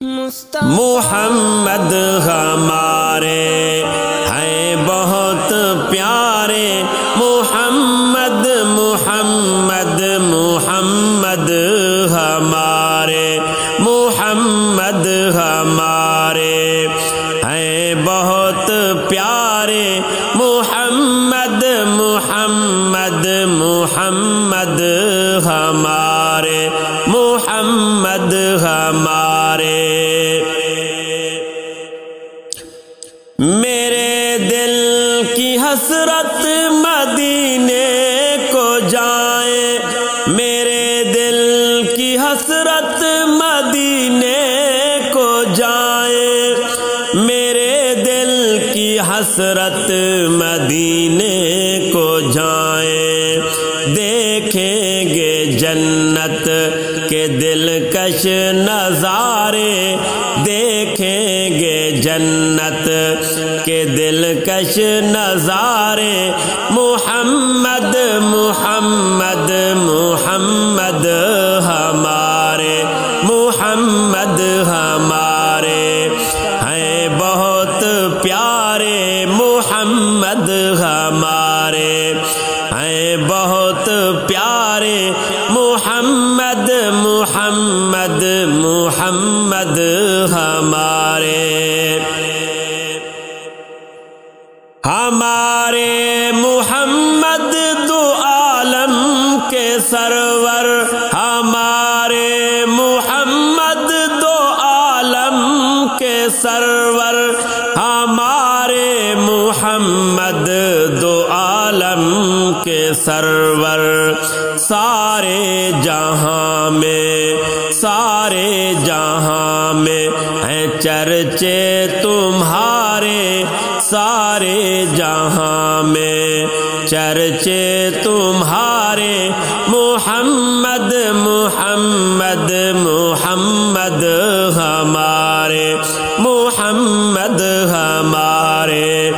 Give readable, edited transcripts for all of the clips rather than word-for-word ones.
محمد ہمارے ہیں بہت پیارے، محمد محمد محمد ہمارے، محمد ہمارے ہیں بہت پیارے، محمد محمد محمد ہمارے، محمد ہمارے۔ میرے دل کی حسرت مدینے کو جائیں، میرے دل کی حسرت مدینے کو جائیں، میرے دل کی حسرت مدینے کو جائیں، دیکھیں گے جنت کے دلکش نظارے، دیکھیں گے جنت کے دلکش نظارے، محمد محمد محمد ہمارے، محمد ہمارے ہیں بہت پیارے، محمد ہمارے ہیں بہت پیارے، محمد محمد محمد ہمارے۔ ہمارے محمد دو عالم کے سرور، ہمارے محمد دو عالم کے سرور، ہمارے محمد دو عالم کے سرور، سارے جہاں میں، سارے جہاں میں ہیں چرچے تمہارے، سارے جہاں میں چرچے تمہارے، محمد محمد محمد ہمارے، محمد ہمارے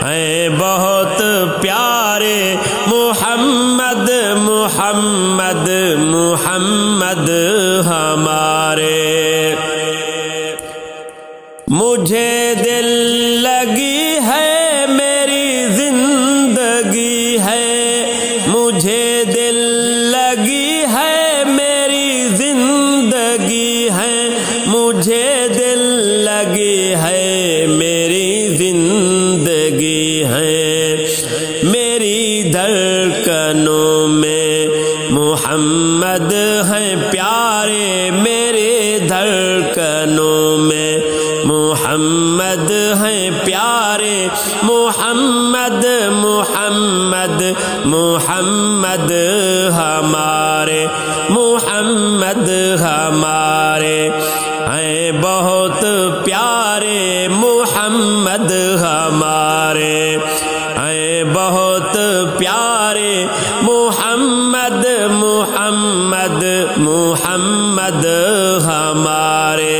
ہیں بہت پیارے، محمد محمد محمد ہمارے۔ مجھے دل لگی ہے میری زندگی ہے، مجھے دل لگی ہے میری زندگی ہے، مجھے دل لگی ہے میری زندگی ہے، میری دھڑکنوں میں محمد ہیں پیارے، میرے دھڑکنوں میں محمد ہیں پیارے، محمد محمد محمد ہمارے، محمد ہمارے ہیں بہت پیارے، محمد ہمارے ہیں بہت پیارے، محمد محمد محمد ہمارے۔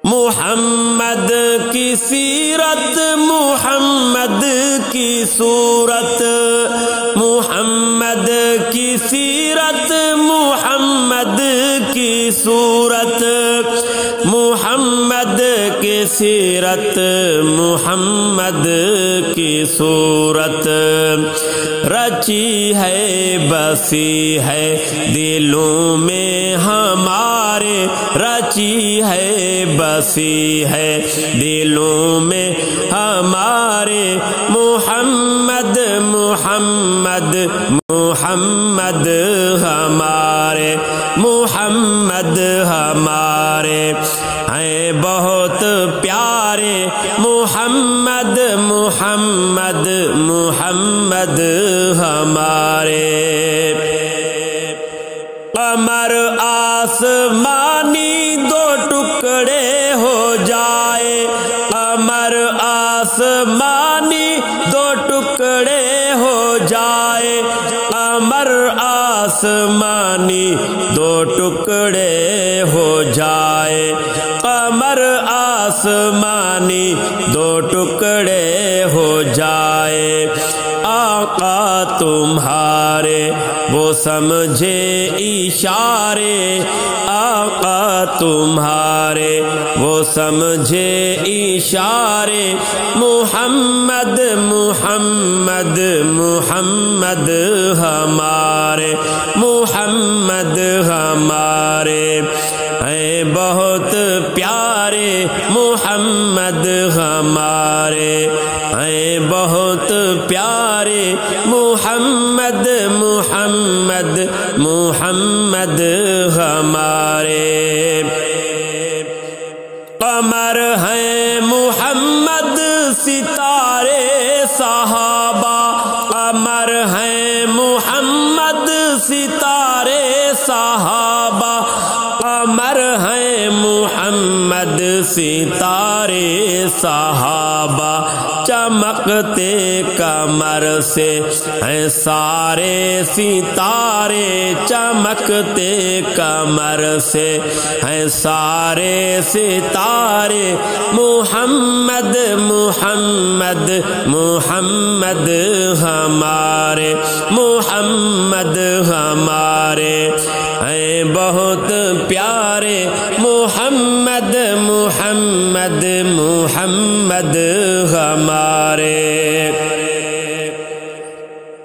محمد کی سیرت، محمد کی صورت، محمد کی سیرت، محمد کی صورت، محمد کی سیرت، محمد کی صورت، رچی ہے بسی ہے دلوں میں ہمارے، رچی ہے بسی ہے دلوں میں ہمارے، محمد محمد محمد ہمارے، محمد ہمارے ہیں بہت پیارے، محمد محمد محمد ہمارے۔ قمر آسمانی دو ٹکڑے ہو جائے، قمر آسمانی دو ٹکڑے ہو جائے، قمر آسمانی دو ٹکڑے ہو جائے، قمر آسمانی دو ٹکڑے ہو جائے، آقا تمہارے وہ سمجھے اشارے، تمہارے وہ سمجھے اشارے محمد محمد محمد ہمارے محمد ہمارے ہیں بہت پیارے محمد ہمارے ہیں بہت پیارے محمد محمد محمد ہمارے قمر ہیں محمد ستارے صحابہ قمر ہیں محمد ستارے صحابہ قمر ہیں محمد ستارے صحابہ چمکتے کمر سے ہیں سارے ستارے چمکتے کمر سے ہیں سارے ستارے محمد محمد محمد ہمارے محمد ہمارے ہیں بہت پیارے محمد محمد محمد ہمارے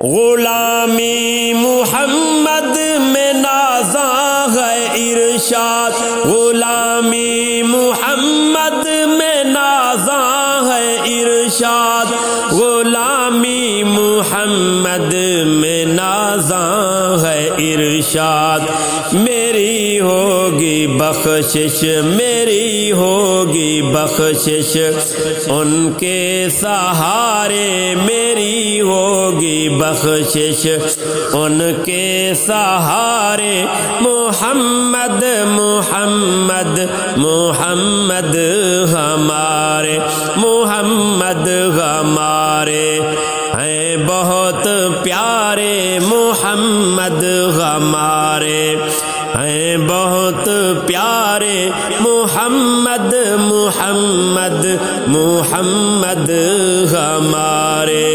غلامی محمد میں نازاں ہے ارشاد غلامی محمد میں نازاں ہے ارشاد غلامی محمد میں نازاں ہے ارشاد میری ہوگی بخشش میری ہوگی بخشش ان کے سہارے میری ہوگی بخشش ان کے سہارے محمد محمد محمد ہمارے محمد ہمارے ہیں بہت پیارے محمد ہمارے ہیں بہت پیارے محمد محمد محمد ہمارے